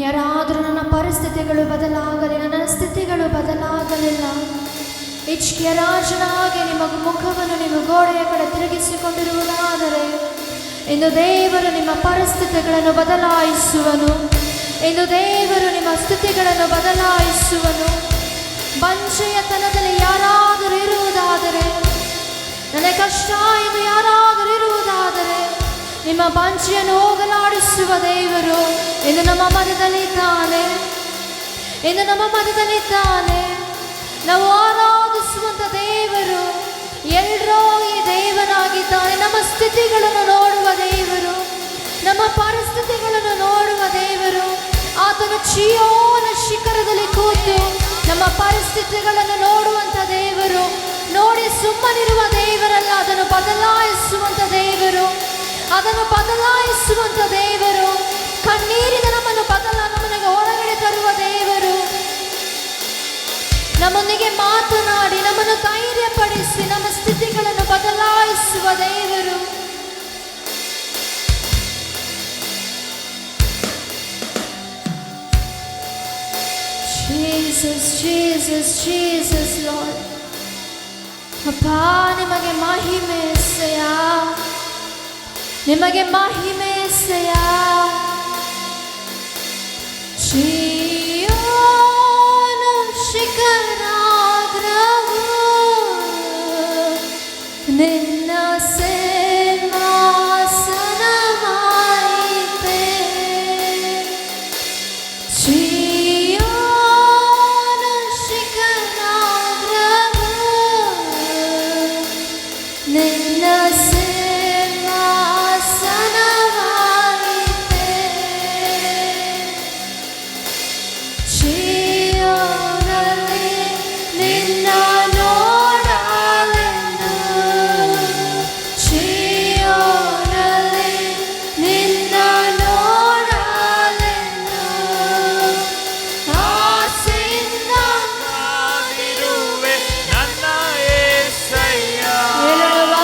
ಯಾರಾದರೂ ನನ್ನ ಪರಿಸ್ಥಿತಿಗಳು ಬದಲಾಗಲಿಲ್ಲ, ನನ್ನ ಸ್ಥಿತಿಗಳು ಬದಲಾಗಲಿಲ್ಲ. ಹಿಜ್ಕೀಯ ರಾಜನಾಗಿ ನಿಮ್ಮ ಮುಖವನ್ನು ನೀವು ಗೋಡೆಯ ಕಡೆ ತಿರುಗಿಸಿಕೊಂಡಿರುವುದಾದರೆ ಇಂದು ದೇವರು ನಿಮ್ಮ ಪರಿಸ್ಥಿತಿಗಳನ್ನು ಬದಲಾಯಿಸುವನು. ಇಂದು ದೇವರು ನಿಮ್ಮ ಸ್ಥಿತಿಗಳನ್ನು ಬದಲಾಯಿಸುವನು. ಬಂಜೆಯತನದಲ್ಲಿ ಯಾರಾದರೂ ಇರುವುದಾದರೆ, ನನಗೆ ಕಷ್ಟ ಎಂದು ಯಾರಾದರೂ ಇರುವುದಾದರೆ, ನಿಮ್ಮ ಬಂಜೆಯನ್ನು ಹೋಗಲಾಡಿಸುವ ದೇವರು ಇಂದು ನಮ್ಮ ಮಧ್ಯದಲ್ಲಿದ್ದಾನೆ. ಇಂದು ನಮ್ಮ ಮಧ್ಯದಲ್ಲಿದ್ದಾನೆ. ನಾವು ಆರಾಧಿಸುವಂಥ ದೇವರು ಎಲ್ಲರೂ ಈ ದೇವನಾಗಿದ್ದಾನೆ. ನಮ್ಮ ಸ್ಥಿತಿಗಳನ್ನು ನೋಡುವ ದೇವರು, ನಮ್ಮ ಪರಿಸ್ಥಿತಿಗಳನ್ನು ನೋಡುವ ದೇವರು. ಆತನು ಚೀಯೋನ ಶಿಖರದಲ್ಲಿ ಕೂತು ನಮ್ಮ ಪರಿಸ್ಥಿತಿಗಳನ್ನು ನೋಡುವಂಥ ದೇವರು. ನೋಡಿ ಸುಮ್ಮನಿರುವ ದೇವರಲ್ಲ, ಅದನ್ನು ಬದಲಾಯಿಸುವಂಥ ದೇವರು. ಅದನ್ನು ಬದಲಾಯಿಸುವಂಥ ದೇವರು. ಕಣ್ಣೀರಿನ ನಮ್ಮನ್ನು ಹೊರಗಡೆ ತರುವ ದೇವರು. ನಮ್ಮೊಂದಿಗೆ ಮಾತನಾಡಿ ನಮ್ಮನ್ನು ಧೈರ್ಯಪಡಿಸಿ ನಮ್ಮ ಸ್ಥಿತಿಗಳನ್ನು ಬದಲಾಯಿಸುವ ದೇವರು. Jesus, Jesus, Jesus, Lord. ಅಪ್ಪ, ನಿಮಗೆ ಮಹಿಮೆ ಎಸೆಯ, ನಿಮಗೆ ಮಹಿಮೆ ಎಸೆಯ. ಚೀಯೋನ ಶಿಖರಾಗ್ರವು ನಿನ್ನ ಸಿಂಹಾಸನವಾಯಿತೆ. ಚೀಯೋನ ಶಿಖರಾಗ್ರವು ನಿನ್ನ ಸಿಂಹಾಸನವಾಯಿತೆ. ಚೀಯೋನಲ್ಲಿ ನಿನ್ನ ನೋಡಲೆಂದು, ಚೀಯೋನಲ್ಲಿ ನಿನ್ನ ನೋಡಲೆಂದು ಆಸೆಯಿಂದ ಕಾದಿರುವೆ ನನ್ನ యేసయ్య. ಹೇಳುವ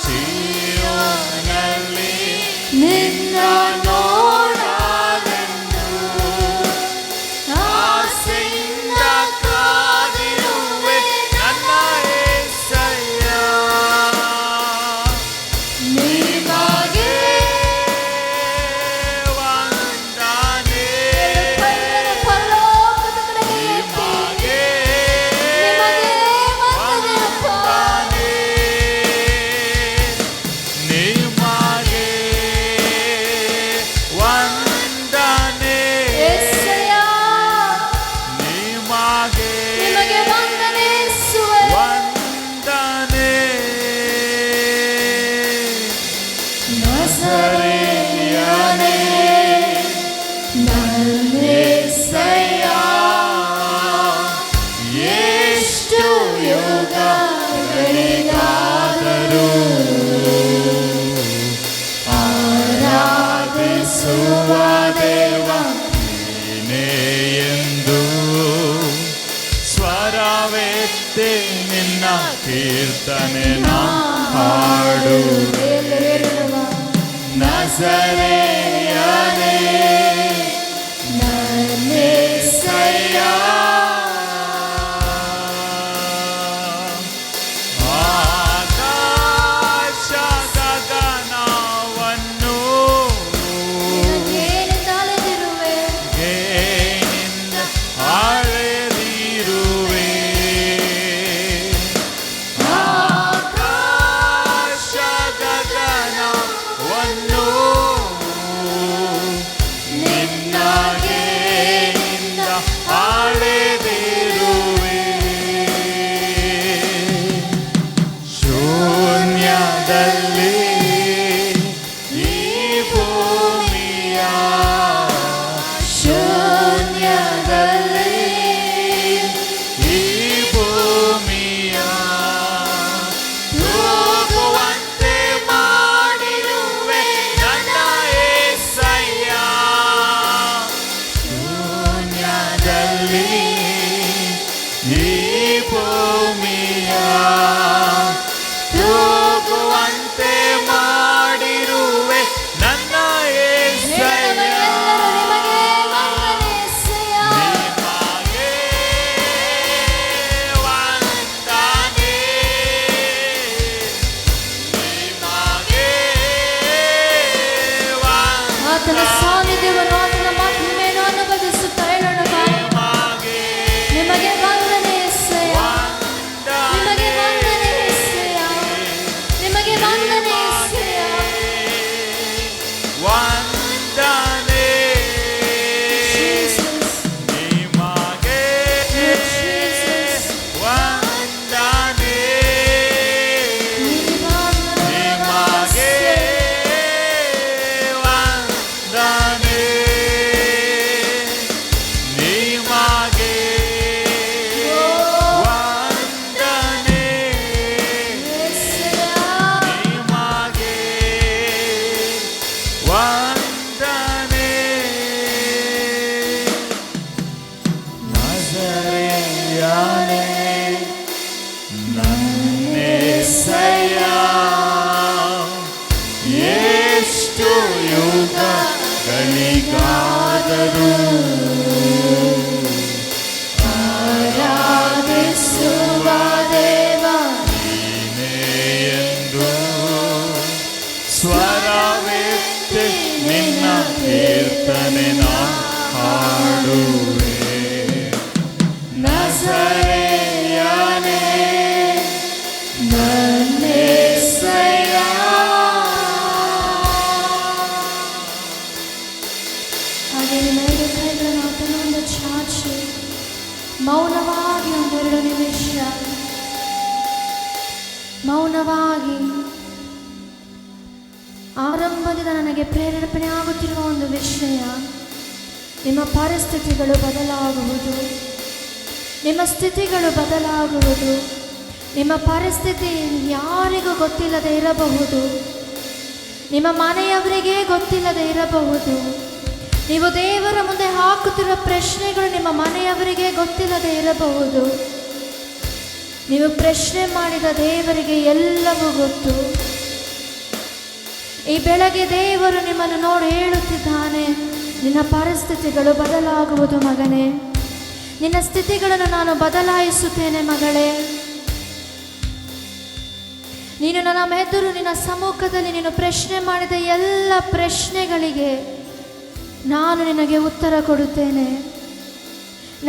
ಚೀಯೋನಲ್ಲಿ ನಿನ್ನ ನೋಡಲೆಂದು ಆಸೆಯಿಂದ ಕಾದಿರುವೆ ನನ್ನ యేసయ్య. ನಿಮಗೆ ವಂದನೆ, ಪರಲೋಕದ ಕಡೆಗೆ ಎತ್ತಿ ನಿಮಗೆ ನಿಮಗೆ ವಂದನೆ ಅಪ್ಪ. ನಿಮಗೆ ವಂದನೆ, ಯೆಸ್ಸಯ್ಯ, ನಿಮಗೆ ನಿಮಗೆ ವಂದನೆ ಯೇಸುವೇ. ವಂದನೆ. ನಜರೇಯನೇ ನನ್ನ ಯೆಸ್ಸಯ್ಯ, ಎಷ್ಟು ಯುಗಗಳಿಗಾದರೂ ಆರಾಧಿಸುವ ದೇವ ನೀನೇ ಎಂದು ಸ್ವರವೆತ್ತಿ ನಿನ್ನ ಕೀರ್ತನೆ ನಾ ಹಾಡುವೆ. ನಜರೇಯನೇ ನನ್ನ యేసయ్య. ಆಕಾಶ ಗಗನವನ್ನು ಏನಿಂದ ಅಲೆದಿರುವೆ, ಏನಿಂದ ಅಳೆದಿರುವೆ. ಆಕಾಶ ಗಗನವನ್ನು ಆತನ ಸಾನ್ನಿಧ್ಯವನ್ನು ಆತನ ಮಹಿಮೆಯನ್ನು ಅನುಭವಿಸುತ್ತಾ ಹೇಳೋಣ ಬಾ. ನಿಮಗೆ ವಂದನೆ ಯೆಹೋವಾ. ನಿಮಗೆ ವಂದನೆ ಯೆಹೋವಾ. ನಿಮಗೆ ವಂದನೆ ಯೆಹೋವಾ. ವಂದನೆ Jesus. ನಿಮಗೆ Jesus. ವಂದನೆ ನಿಮಗೆ ನಿಮಗೆ ವಂದನೆ ನಿಮಗೆ ವಂದನೆ ನಿಮಗೆ ವಂದನೆ ನಜರೇಯನೇ ನನ್ನೇಸಯ್ಯ ಎಷ್ಟು ಯುಗಗಳಿಗಾದರೂ ಆರಾಧಿಸುವ ದೇವ ನೀನೇ ಎಂದು ಸ್ವರವೆತ್ತಿ ನಿನ್ನ ಕೀರ್ತನೆ ನಾ ಹಾಡುವೆ. ನಜರೇಯನೇ ನನ್ನೇಸಯ್ಯ. ಹಾಗೆ ನಿಮ್ಮ ಎರಡು ಕೈಗಳನ್ನು ಆತನ ಒಂದು ಚಾಚಿ ಮೌನವಾಗಿ ಒಂದೆರಡು ನಿಮಿಷ ಮೌನವಾಗಿ ಆರಂಭದಿಂದ ನನಗೆ ಪ್ರೇರೇಪಣೆ ಆಗುತ್ತಿರುವ ಒಂದು ವಿಷಯ, ನಿಮ್ಮ ಪರಿಸ್ಥಿತಿಗಳು ಬದಲಾಗುವುದು, ನಿಮ್ಮ ಸ್ಥಿತಿಗಳು ಬದಲಾಗುವುದು. ನಿಮ್ಮ ಪರಿಸ್ಥಿತಿ ಯಾರಿಗೂ ಗೊತ್ತಿಲ್ಲದೆ ಇರಬಹುದು, ನಿಮ್ಮ ಮನೆಯವರಿಗೆ ಗೊತ್ತಿಲ್ಲದೆ ಇರಬಹುದು. ನೀವು ದೇವರ ಮುಂದೆ ಹಾಕುತ್ತಿರುವ ಪ್ರಶ್ನೆಗಳು ನಿಮ್ಮ ಮನೆಯವರಿಗೆ ಗೊತ್ತಿಲ್ಲದೆ ಇರಬಹುದು. ನೀವು ಪ್ರಶ್ನೆ ಮಾಡಿದ ದೇವರಿಗೆ ಎಲ್ಲವೂ ಗೊತ್ತು. ಈ ಬೆಳಗ್ಗೆ ದೇವರು ನಿಮ್ಮನ್ನು ನೋಡಿ ಹೇಳುತ್ತಿದ್ದಾನೆ, ನಿನ್ನ ಪರಿಸ್ಥಿತಿಗಳು ಬದಲಾಗುವುದು ಮಗನೇ, ನಿನ್ನ ಸ್ಥಿತಿಗಳನ್ನು ನಾನು ಬದಲಾಯಿಸುತ್ತೇನೆ ಮಗಳೇ. ನೀನು ನನ್ನ ಎದುರು ನಿನ್ನ ಸಮ್ಮುಖದಲ್ಲಿ ನೀನು ಪ್ರಶ್ನೆ ಮಾಡಿದ ಎಲ್ಲ ಪ್ರಶ್ನೆಗಳಿಗೆ ನಾನು ನಿನಗೆ ಉತ್ತರ ಕೊಡುತ್ತೇನೆ.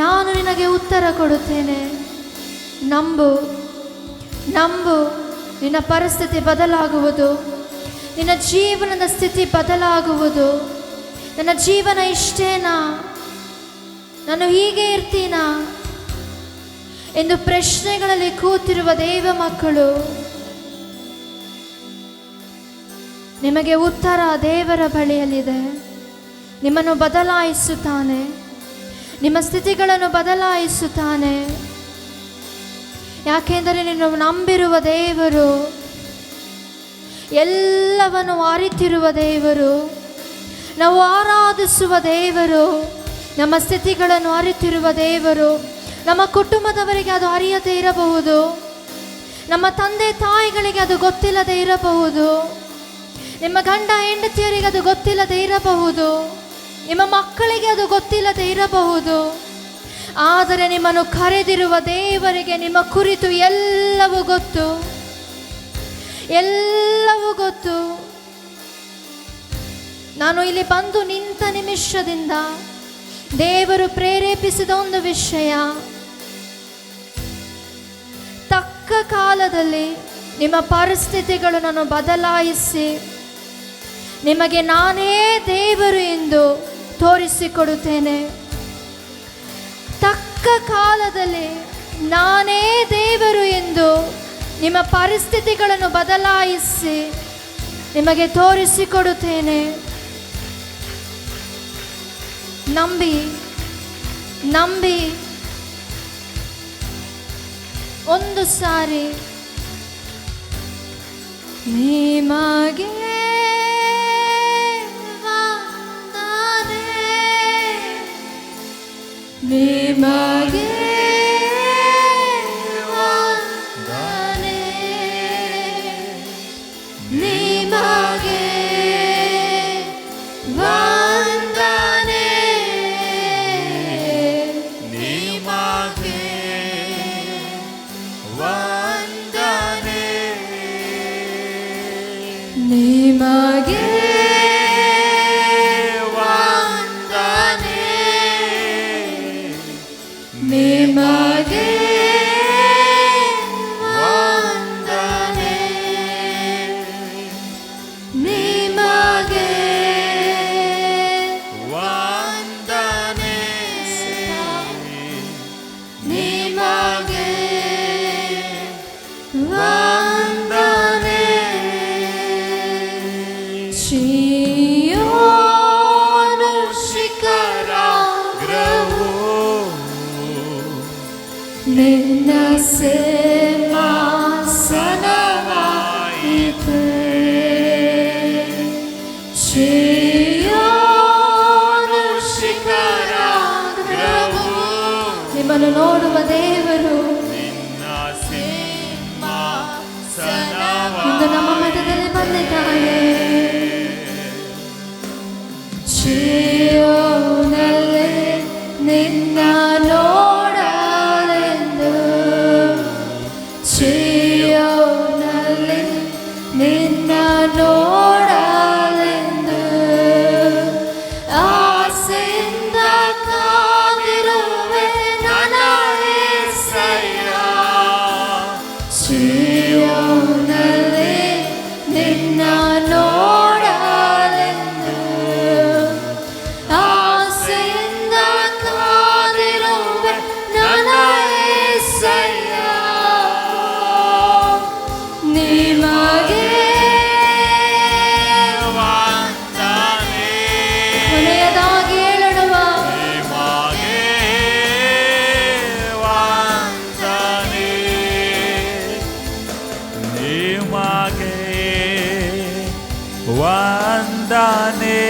ನಾನು ನಿನಗೆ ಉತ್ತರ ಕೊಡುತ್ತೇನೆ. ನಂಬು, ನಂಬು. ನಿನ್ನ ಪರಿಸ್ಥಿತಿ ಬದಲಾಗುವುದು, ನಿನ್ನ ಜೀವನದ ಸ್ಥಿತಿ ಬದಲಾಗುವುದು. ನನ್ನ ಜೀವನ ಇಷ್ಟೇನಾ, ನಾನು ಹೀಗೆ ಇರ್ತೀನಾ ಎಂದು ಪ್ರಶ್ನೆಗಳಲ್ಲಿ ಕೂತಿರುವ ದೈವ ಮಕ್ಕಳು, ನಿಮಗೆ ಉತ್ತರ ದೇವರ ಬಳಿಯಲ್ಲಿದೆ. ನಿಮ್ಮನ್ನು ಬದಲಾಯಿಸುತ್ತಾನೆ, ನಿಮ್ಮ ಸ್ಥಿತಿಗಳನ್ನು ಬದಲಾಯಿಸುತ್ತಾನೆ. ಯಾಕೆಂದರೆ ನೀನು ನಂಬಿರುವ ದೇವರು ಎಲ್ಲವನ್ನು ಅರಿತಿರುವ ದೇವರು. ನಾವು ಆರಾಧಿಸುವ ದೇವರು ನಮ್ಮ ಸ್ಥಿತಿಗಳನ್ನು ಅರಿತಿರುವ ದೇವರು. ನಮ್ಮ ಕುಟುಂಬದವರಿಗೆ ಅದು ಅರಿಯದೇ ಇರಬಹುದು, ನಮ್ಮ ತಂದೆ ತಾಯಿಗಳಿಗೆ ಅದು ಗೊತ್ತಿಲ್ಲದೆ ಇರಬಹುದು, ನಿಮ್ಮ ಗಂಡ ಹೆಂಡತಿಯರಿಗೆ ಅದು ಗೊತ್ತಿಲ್ಲದೆ ಇರಬಹುದು, ನಿಮ್ಮ ಮಕ್ಕಳಿಗೆ ಅದು ಗೊತ್ತಿಲ್ಲದೆ ಇರಬಹುದು. ಆದರೆ ನಿಮ್ಮನ್ನು ಕರೆದಿರುವ ದೇವರಿಗೆ ನಿಮ್ಮ ಕುರಿತು ಎಲ್ಲವೂ ಗೊತ್ತು, ಎಲ್ಲವೂ ಗೊತ್ತು. ನಾನು ಇಲ್ಲಿ ಬಂದು ನಿಂತ ನಿಮಿಷದಿಂದ ದೇವರು ಪ್ರೇರೇಪಿಸಿದ ಒಂದು ವಿಷಯ, ತಕ್ಕ ಕಾಲದಲ್ಲಿ ನಿಮ್ಮ ಪರಿಸ್ಥಿತಿಗಳನ್ನು ಬದಲಾಯಿಸಿ ನಿಮಗೆ ನಾನೇ ದೇವರು ಎಂದು ತೋರಿಸಿಕೊಡುತ್ತೇನೆ. ತಕ್ಕ ಕಾಲದಲ್ಲಿ ನಾನೇ ದೇವರು ಎಂದು ನಿಮ್ಮ ಪರಿಸ್ಥಿತಿಗಳನ್ನು ಬದಲಾಯಿಸಿ ನಿಮಗೆ ತೋರಿಸಿಕೊಡುತ್ತೇನೆ. ನಂಬಿ, ನಂಬಿ. ಒಂದು ಸಾರಿ ನಿಮಗೆ ವಂದನೆ, ನಿಮಗೆ ವಂದನೆ, ನಿಮಗೆ ವಂದನೆ, ನಿಮಗೆ ವಂದನೆ, ನಿಮಗೆ ನಿನ್ನ ಸಿಂಹಾಸನವಾಯಿತೆ. ಚೀಯೋನು ಶಿಖರಾಗ್ರವು ನಿಮ್ಮನ್ನು ನೋಡುವ ದೇವರು ಇಂದು ನಮ್ಮ ಮಧ್ಯದಲ್ಲಿ ಬಂದಿದ್ದಾನೆ. ಚೀಯೋನಲ್ಲಿ ನಿನ್ನ ನೋಡಲೆಂದು, ಚೀಯೋನಲ್ಲಿ ನಿನ್ನ ನೋಡಲೆಂದು ಆಸೆಯಿಂದ ಕಾದಿರುವೆ ನನ್ನ యేసయ్య. ಚೀಯೋನಲ್ಲಿ ನಿನ್ನ ನೋಡಲೆಂದು ಆಸೆಯಿಂದ ಕಾದಿರುವೆ ನನ್ನ యేసయ్య. ನಿಮಗೆ ವಂದನೆ. ಕೊನೆಯದಾಗಿ ಹೇಳೋಣ, ನಿಮಗೆ ವಂದನೆ. ನಿಮಗೆ ವಂದನೆ.